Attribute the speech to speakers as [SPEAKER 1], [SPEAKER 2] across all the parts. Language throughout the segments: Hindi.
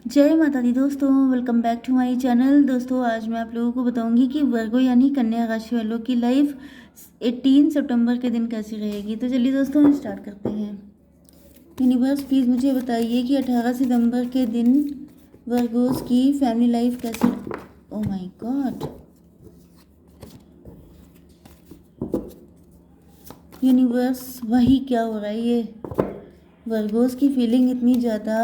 [SPEAKER 1] जय माता दी दोस्तों, welcome back to my channel. दोस्तों आज मैं आप लोगों को बताऊंगी कि वर्गो यानी कन्या राशि वालों की लाइफ 18 सितंबर के दिन कैसी रहेगी। तो चलिए दोस्तों हम स्टार्ट करते हैं। यूनिवर्स प्लीज़ मुझे बताइए कि 18 सितंबर के दिन वर्गोस की फैमिली लाइफ कैसी। ओ माय गॉड, यूनिवर्स वही क्या हो रहा है ये। वर्गोस की फीलिंग इतनी ज़्यादा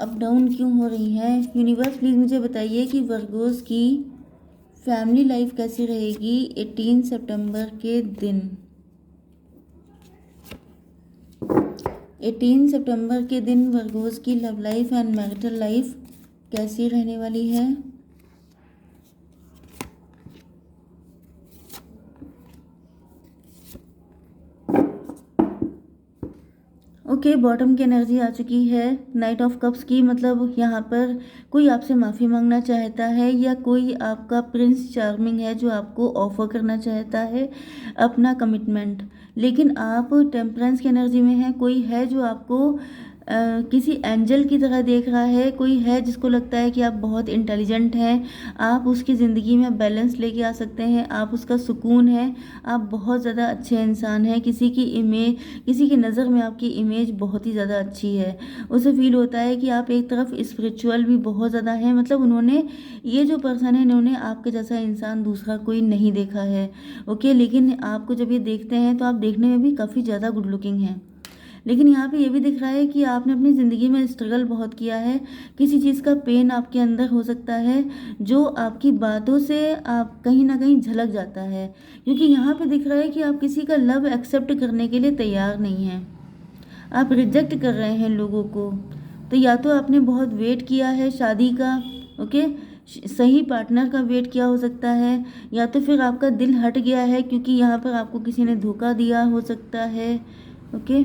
[SPEAKER 1] अप डाउन क्यों हो रही है। यूनिवर्स प्लीज़ मुझे बताइए कि वर्गोस की फैमिली लाइफ कैसी रहेगी 18 सितंबर के दिन। 18 सितंबर के दिन वर्गोस की love life and marital life कैसी रहने वाली है। ओके, बॉटम की एनर्जी आ चुकी है नाइट ऑफ कप्स की। मतलब यहाँ पर कोई आपसे माफ़ी मांगना चाहता है या कोई आपका प्रिंस चार्मिंग है जो आपको ऑफर करना चाहता है अपना कमिटमेंट, लेकिन आप टेम्परेंस की एनर्जी में हैं। कोई है जो आपको किसी एंजल की तरह देख रहा है, कोई है जिसको लगता है कि आप बहुत इंटेलिजेंट हैं, आप उसकी ज़िंदगी में बैलेंस लेके आ सकते हैं, आप उसका सुकून है, आप बहुत ज़्यादा अच्छे इंसान हैं। किसी की इमेज, किसी की नज़र में आपकी इमेज बहुत ही ज़्यादा अच्छी है। उसे फील होता है कि आप एक तरफ स्पिरिचुअल भी बहुत ज़्यादा हैं। मतलब उन्होंने, ये जो पर्सन है, इन्होंने आपके जैसा इंसान दूसरा कोई नहीं देखा है। ओके, लेकिन आपको जब ये देखते हैं तो आप देखने में भी काफ़ी ज़्यादा गुड लुकिंग हैं। लेकिन यहाँ पे ये भी दिख रहा है कि आपने अपनी ज़िंदगी में स्ट्रगल बहुत किया है। किसी चीज़ का पेन आपके अंदर हो सकता है जो आपकी बातों से आप कहीं ना कहीं झलक जाता है, क्योंकि यहाँ पे दिख रहा है कि आप किसी का लव एक्सेप्ट करने के लिए तैयार नहीं हैं। आप रिजेक्ट कर रहे हैं लोगों को। तो या तो आपने बहुत वेट किया है शादी का, ओके, सही पार्टनर का वेट किया हो सकता है, या तो फिर आपका दिल हट गया है क्योंकि यहाँ पर आपको किसी ने धोखा दिया हो सकता है। ओके,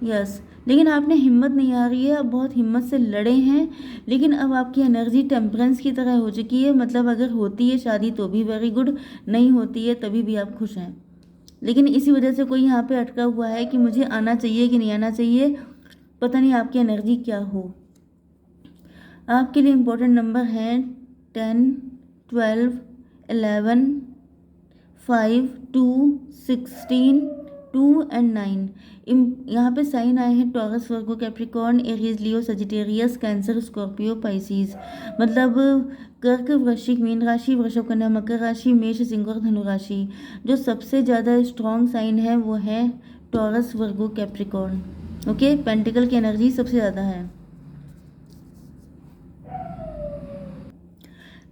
[SPEAKER 1] यस, लेकिन आपने हिम्मत नहीं आ रही है, अब बहुत हिम्मत से लड़े हैं, लेकिन अब आपकी एनर्जी टेम्परेंस की तरह हो चुकी है। मतलब अगर होती है शादी तो भी वेरी गुड, नहीं होती है तभी भी आप खुश हैं। लेकिन इसी वजह से कोई यहाँ पे अटका हुआ है कि मुझे आना चाहिए कि नहीं आना चाहिए। पता नहीं आपकी एनर्जी क्या हो। आपके लिए इम्पोर्टेंट नंबर हैं 10, 12, 11, 5, 2, 16, 2 एंड 9। यहाँ पे साइन आए हैं टॉरस, वर्गो, कैप्रिकॉर्न, एरीज, लियो, सजिटेरियस, कैंसर, स्कॉर्पियो, पाइसिस। मतलब कर्क, वृश्चिक, मीन राशि, वृषभ, कन्या, मकर राशि, मेष, सिंह और धनु राशि। जो सबसे ज़्यादा स्ट्रॉन्ग साइन है वो है टॉरस, वर्गो, कैप्रिकॉर्न। ओके, पेंटिकल की एनर्जी सबसे ज़्यादा है।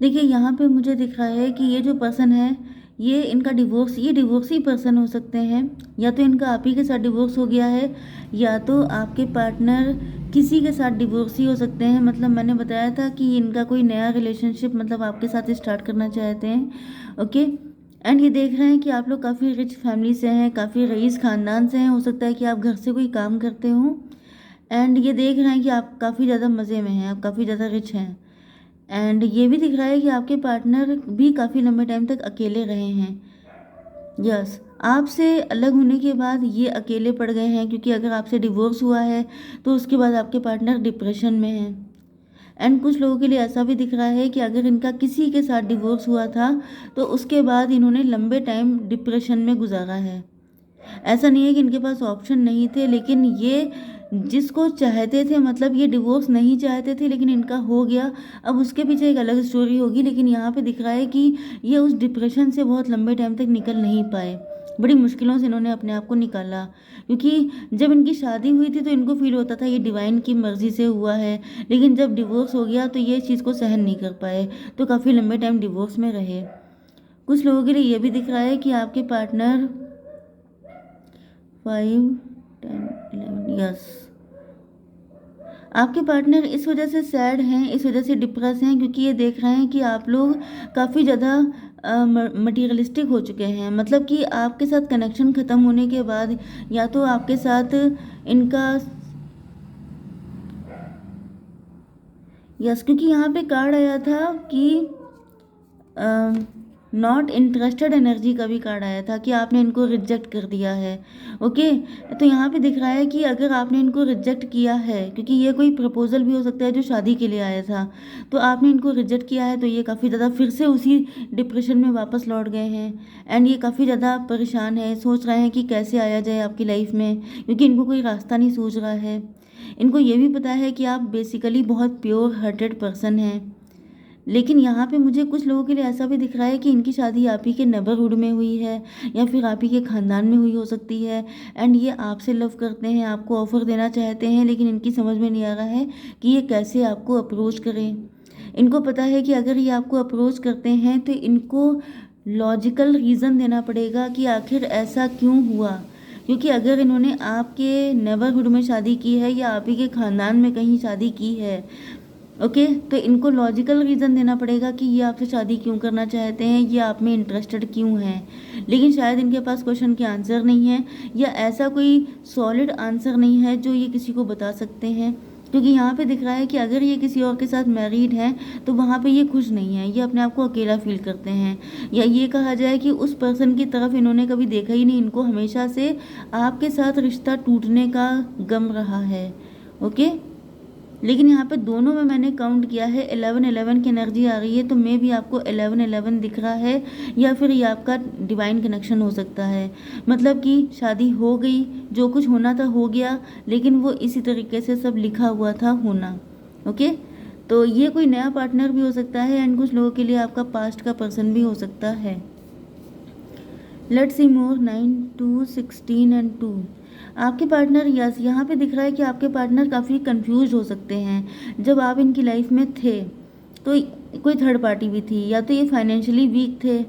[SPEAKER 1] देखिए यहाँ पे मुझे दिख रहा है कि ये जो पर्सन है, ये इनका डिवोर्स, ये डिवोर्सी पर्सन हो सकते हैं। या तो इनका आप ही के साथ डिवोर्स हो गया है, या तो आपके पार्टनर किसी के साथ डिवोर्सी हो सकते हैं। मतलब मैंने बताया था कि इनका कोई नया रिलेशनशिप मतलब आपके साथ स्टार्ट करना चाहते हैं। ओके, एंड ये देख रहे हैं कि आप लोग काफ़ी रिच फैमिली से हैं, काफ़ी रईस ख़ानदान से हैं। हो सकता है कि आप घर से कोई काम करते हो। एंड ये देख रहे हैं कि आप काफ़ी ज़्यादा मज़े में हैं, आप काफ़ी ज़्यादा रिच हैं। एंड ये भी दिख रहा है कि आपके पार्टनर भी काफ़ी लंबे टाइम तक अकेले रहे हैं। यस, आपसे अलग होने के बाद ये अकेले पड़ गए हैं, क्योंकि अगर आपसे डिवोर्स हुआ है तो उसके बाद आपके पार्टनर डिप्रेशन में हैं। एंड कुछ लोगों के लिए ऐसा भी दिख रहा है कि अगर इनका किसी के साथ डिवोर्स हुआ था तो उसके बाद इन्होंने लंबे टाइम डिप्रेशन में गुजारा है। ऐसा नहीं है कि इनके पास ऑप्शन नहीं थे, लेकिन ये जिसको चाहते थे, मतलब ये डिवोर्स नहीं चाहते थे लेकिन इनका हो गया। अब उसके पीछे एक अलग स्टोरी होगी, लेकिन यहाँ पे दिख रहा है कि ये उस डिप्रेशन से बहुत लंबे टाइम तक निकल नहीं पाए। बड़ी मुश्किलों से इन्होंने अपने आप को निकाला, क्योंकि जब इनकी शादी हुई थी तो इनको फील होता था ये डिवाइन की मर्जी से हुआ है, लेकिन जब डिवोर्स हो गया तो ये चीज़ को सहन नहीं कर पाए, तो काफ़ी लंबे टाइम डिवोर्स में रहे। कुछ लोगों के लिए ये भी दिख रहा है कि आपके पार्टनर 5, 10, 11, यस, आपके पार्टनर इस वजह से सैड हैं, इस वजह से डिप्रेस हैं, क्योंकि ये देख रहे हैं कि आप लोग काफ़ी ज़्यादा मटीरियलिस्टिक हो चुके हैं। मतलब कि आपके साथ कनेक्शन ख़त्म होने के बाद, या तो आपके साथ इनका, यस, क्योंकि यहाँ पे कार्ड आया था कि नॉट इंटरेस्टेड एनर्जी का भी कार्ड आया था कि आपने इनको रिजेक्ट कर दिया है। ओके, तो यहाँ पे दिख रहा है कि अगर आपने इनको रिजेक्ट किया है, क्योंकि ये कोई प्रपोजल भी हो सकता है जो शादी के लिए आया था, तो आपने इनको रिजेक्ट किया है, तो ये काफ़ी ज़्यादा फिर से उसी डिप्रेशन में वापस लौट गए हैं। एंड ये काफ़ी ज़्यादा परेशान है, सोच रहे हैं कि कैसे आया जाए आपकी लाइफ में, क्योंकि इनको कोई रास्ता नहीं सूझ रहा है। इनको ये भी पता है कि आप बेसिकली बहुत प्योर हार्टेड पर्सन हैं, लेकिन यहाँ पे मुझे कुछ लोगों के लिए ऐसा भी दिख रहा है कि इनकी शादी आप ही के नेबरहुड में हुई है या फिर आप ही के ख़ानदान में हुई हो सकती है। एंड ये आपसे लव करते हैं, आपको ऑफ़र देना चाहते हैं, लेकिन इनकी समझ में नहीं आ रहा है कि ये कैसे आपको अप्रोच करें। इनको पता है कि अगर ये आपको अप्रोच करते हैं तो इनको लॉजिकल रीज़न देना पड़ेगा कि आखिर ऐसा क्यों हुआ, क्योंकि अगर इन्होंने आपके नेबरहुड में शादी की है या आप ही के ख़ानदान में कहीं शादी की है, ओके, तो इनको लॉजिकल रीज़न देना पड़ेगा कि ये आपसे शादी क्यों करना चाहते हैं, ये आप में इंटरेस्टेड क्यों हैं। लेकिन शायद इनके पास क्वेश्चन के आंसर नहीं है, या ऐसा कोई सॉलिड आंसर नहीं है जो ये किसी को बता सकते हैं, क्योंकि यहाँ पे दिख रहा है कि अगर ये किसी और के साथ मैरिड हैं तो वहाँ पे ये खुश नहीं है, ये अपने आप को अकेला फील करते हैं, या ये कहा जाए कि उस पर्सन की तरफ इन्होंने कभी देखा ही नहीं, इनको हमेशा से आपके साथ रिश्ता टूटने का गम रहा है। ओके, लेकिन यहाँ पे दोनों में मैंने काउंट किया है 11-11 की एनर्जी आ रही है, तो मे भी आपको 11-11 दिख रहा है, या फिर ये आपका डिवाइन कनेक्शन हो सकता है। मतलब कि शादी हो गई, जो कुछ होना था हो गया, लेकिन वो इसी तरीके से सब लिखा हुआ था होना। ओके, तो ये कोई नया पार्टनर भी हो सकता है, एंड कुछ लोगों के लिए आपका पास्ट का पर्सन भी हो सकता है। Let's see more. 9, 2, 16 एंड 2। आपके पार्टनर, यस, यहाँ पे दिख रहा है कि आपके पार्टनर काफ़ी कंफ्यूज हो सकते हैं। जब आप इनकी लाइफ में थे तो कोई थर्ड पार्टी भी थी, या तो ये फाइनेंशियली वीक थे,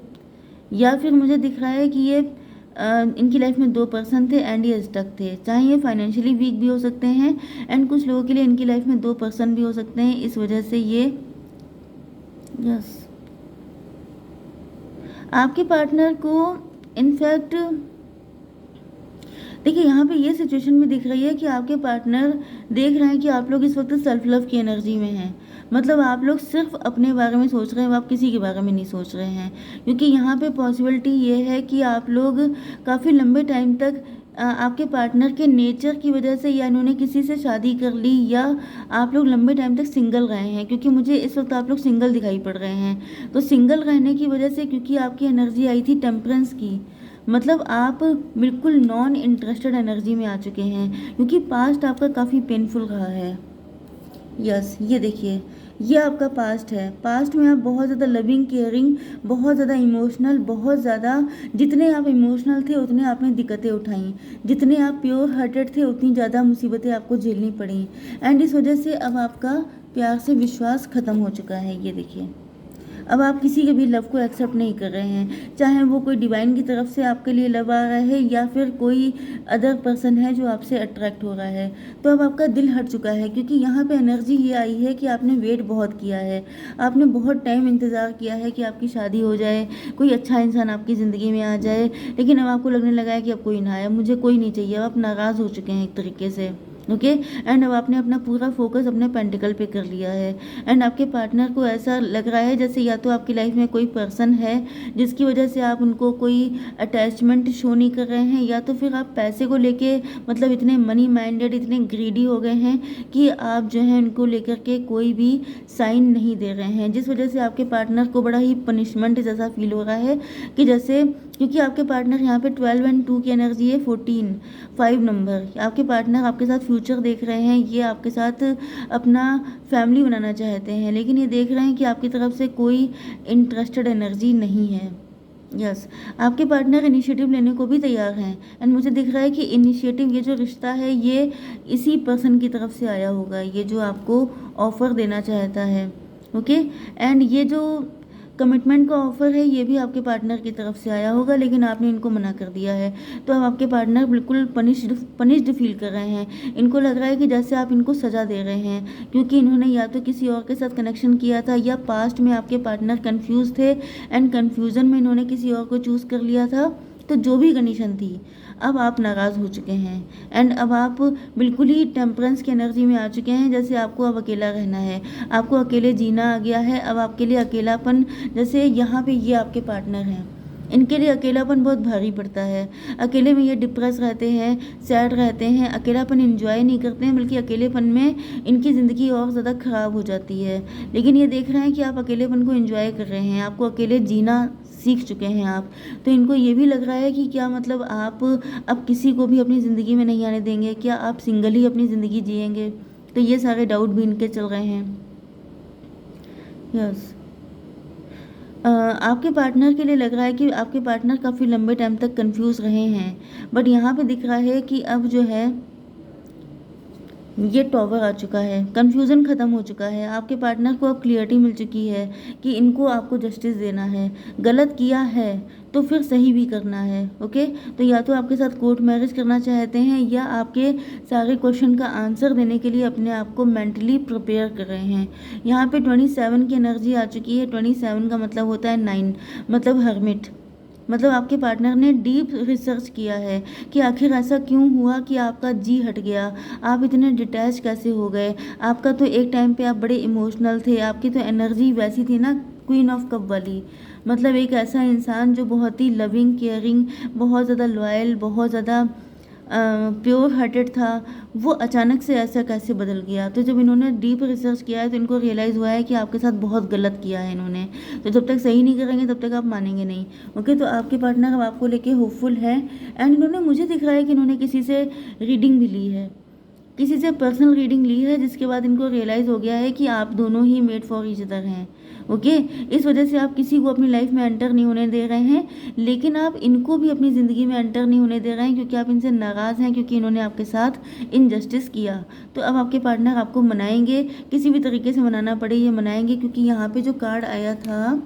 [SPEAKER 1] या फिर मुझे दिख रहा है कि ये इनकी लाइफ में 2 पर्सन थे एंड ये स्टक थे। चाहे ये फाइनेंशियली वीक भी हो सकते हैं, एंड कुछ लोगों के लिए इनकी लाइफ में 2 पर्सन भी हो सकते हैं, इस वजह से ये, यस, आपके पार्टनर को इनफैक्ट देखिए यहाँ पे ये सिचुएशन भी दिख रही है कि आपके पार्टनर देख रहे हैं कि आप लोग इस वक्त सेल्फ लव की एनर्जी में हैं। मतलब आप लोग सिर्फ अपने बारे में सोच रहे हैं, आप किसी के बारे में नहीं सोच रहे हैं, क्योंकि यहाँ पे पॉसिबिलिटी ये है कि आप लोग काफ़ी लंबे टाइम तक आपके पार्टनर के नेचर की वजह से, या इन्होंने किसी से शादी कर ली, या आप लोग लंबे टाइम तक सिंगल रहे हैं, क्योंकि मुझे इस वक्त आप लोग सिंगल दिखाई पड़ रहे हैं। तो सिंगल रहने की वजह से, क्योंकि आपकी एनर्जी आई थी टेम्परेंस की, मतलब आप बिल्कुल नॉन इंटरेस्टेड एनर्जी में आ चुके हैं, क्योंकि पास्ट आपका काफ़ी पेनफुल रहा है। यस, ये देखिए, ये आपका पास्ट है। पास्ट में आप बहुत ज़्यादा लविंग, केयरिंग, बहुत ज़्यादा इमोशनल, बहुत ज़्यादा, जितने आप इमोशनल थे उतने आपने दिक्कतें उठाई, जितने आप प्योर हार्टेड थे उतनी ज़्यादा मुसीबतें आपको झेलनी पड़ी, एंड इस वजह से अब आपका प्यार से विश्वास ख़त्म हो चुका है। ये देखिए, अब आप किसी के भी लव को एक्सेप्ट नहीं कर रहे हैं, चाहे वो कोई डिवाइन की तरफ से आपके लिए लव आ रहा है, या फिर कोई अदर पर्सन है जो आपसे अट्रैक्ट हो रहा है। तो अब आपका दिल हट चुका है, क्योंकि यहाँ पे एनर्जी ये आई है कि आपने वेट बहुत किया है, आपने बहुत टाइम इंतज़ार किया है कि आपकी शादी हो जाए, कोई अच्छा इंसान आपकी ज़िंदगी में आ जाए, लेकिन अब आपको लगने लगा है कि अब कोई ना आए, मुझे कोई नहीं चाहिए। अब आप नाराज़ हो चुके हैं एक तरीके से। ओके, एंड अब आपने अपना पूरा फोकस अपने पेंटिकल पे कर लिया है, एंड आपके पार्टनर को ऐसा लग रहा है जैसे या तो आपकी लाइफ में कोई पर्सन है जिसकी वजह से आप उनको कोई अटैचमेंट शो नहीं कर रहे हैं, या तो फिर आप पैसे को लेके मतलब इतने मनी माइंडेड, इतने ग्रीडी हो गए हैं कि आप जो है उनको लेकर के कोई भी साइन नहीं दे रहे हैं, जिस वजह से आपके पार्टनर को बड़ा ही पनिशमेंट जैसा फील हो रहा है कि जैसे, क्योंकि आपके पार्टनर यहाँ पे 12 एंड 2 की एनर्जी है, 14, 5 नंबर, आपके पार्टनर आपके साथ फ्यूचर देख रहे हैं, ये आपके साथ अपना फैमिली बनाना चाहते हैं, लेकिन ये देख रहे हैं कि आपकी तरफ से कोई इंटरेस्टेड एनर्जी नहीं है। यस, आपके पार्टनर इनिशिएटिव लेने को भी तैयार हैं, एंड मुझे दिख रहा है कि इनिशिएटिव, ये जो रिश्ता है ये इसी पर्सन की तरफ से आया होगा, ये जो आपको ऑफ़र देना चाहता है। ओके, एंड ये जो कमिटमेंट का ऑफ़र है ये भी आपके पार्टनर की तरफ से आया होगा, लेकिन आपने इनको मना कर दिया है। तो अब आपके पार्टनर बिल्कुल पनिश्ड फील कर रहे हैं। इनको लग रहा है कि जैसे आप इनको सज़ा दे रहे हैं, क्योंकि इन्होंने या तो किसी और के साथ कनेक्शन किया था, या पास्ट में आपके पार्टनर कन्फ्यूज़ थे, एंड कन्फ्यूज़न में इन्होंने किसी और को चूज़ कर लिया था। तो जो भी कंडीशन थी, अब आप नाराज़ हो चुके हैं एंड अब आप बिल्कुल ही टेम्परेंस की एनर्जी में आ चुके हैं। जैसे आपको अब अकेला रहना है, आपको अकेले जीना आ गया है। अब आपके लिए अकेलापन, जैसे यहाँ पे ये आपके पार्टनर हैं, इनके लिए अकेलापन बहुत भारी पड़ता है। अकेले में ये डिप्रेस रहते हैं, सैड रहते हैं, अकेलापन एंजॉय नहीं करते हैं, बल्कि अकेलेपन में इनकी ज़िंदगी और ज़्यादा ख़राब हो जाती है। लेकिन ये देख रहे हैं कि आप अकेलेपन को एंजॉय कर रहे हैं, आपको अकेले जीना सीख चुके हैं आप। तो इनको ये भी लग रहा है कि क्या मतलब आप अब किसी को भी अपनी ज़िंदगी में नहीं आने देंगे, क्या आप सिंगल ही अपनी ज़िंदगी जिएंगे। तो ये सारे डाउट भी इनके चल रहे हैं। यस, आपके पार्टनर के लिए लग रहा है कि आपके पार्टनर काफ़ी लंबे टाइम तक कंफ्यूज रहे हैं, बट यहाँ पे दिख रहा है कि अब जो है ये टॉवर आ चुका है, कन्फ्यूज़न ख़त्म हो चुका है। आपके पार्टनर को अब क्लियरिटी मिल चुकी है कि इनको आपको जस्टिस देना है, गलत किया है तो फिर सही भी करना है। ओके, तो या तो आपके साथ कोर्ट मैरिज करना चाहते हैं या आपके सारे क्वेश्चन का आंसर देने के लिए अपने आप को मेंटली प्रिपेयर कर रहे हैं। यहाँ पे 27 की एनर्जी आ चुकी है। 27 का मतलब होता है 9, मतलब हर्मिट। मतलब आपके पार्टनर ने डीप रिसर्च किया है कि आखिर ऐसा क्यों हुआ कि आपका जी हट गया, आप इतने डिटैच कैसे हो गए। आपका तो एक टाइम पे आप बड़े इमोशनल थे, आपकी तो एनर्जी वैसी थी ना, क्वीन ऑफ कप वाली। मतलब एक ऐसा इंसान जो बहुत ही लविंग, केयरिंग, बहुत ज़्यादा लॉयल, बहुत ज़्यादा प्योर हार्टेड था, वो अचानक से ऐसा कैसे बदल गया। तो जब इन्होंने डीप रिसर्च किया है तो इनको रियलाइज़ हुआ है कि आपके साथ बहुत गलत किया है इन्होंने। तो जब तक सही नहीं करेंगे तब तक आप मानेंगे नहीं। ओके, तो आपके पार्टनर अब आपको लेके होपफुल है एंड इन्होंने, मुझे दिख रहा है कि इन्होंने किसी से रीडिंग भी ली है, किसी से पर्सनल रीडिंग ली है, जिसके बाद इनको रियलाइज़ हो गया है कि आप दोनों he made for each other हैं। ओके, इस वजह से आप किसी को अपनी लाइफ में एंटर नहीं होने दे रहे हैं, लेकिन आप इनको भी अपनी ज़िंदगी में एंटर नहीं होने दे रहे हैं क्योंकि आप इनसे नाराज़ हैं, क्योंकि इन्होंने आपके साथ इनजस्टिस किया। तो अब आपके पार्टनर आपको मनाएंगे, किसी भी तरीके से मनाना पड़े ये मनाएंगे, क्योंकि यहाँ पे जो कार्ड आया था,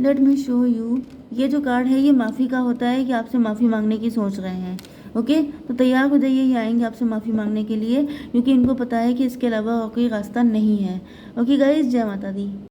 [SPEAKER 1] लेट मी शो यू, ये जो कार्ड है ये माफ़ी का होता है कि आपसे माफ़ी मांगने की सोच रहे हैं। ओके, तो तैयार हो जाइए, ये आएंगे आपसे माफ़ी मांगने के लिए, क्योंकि इनको पता है कि इसके अलावा और कोई रास्ता नहीं है। ओके गाइज, जय माता दी।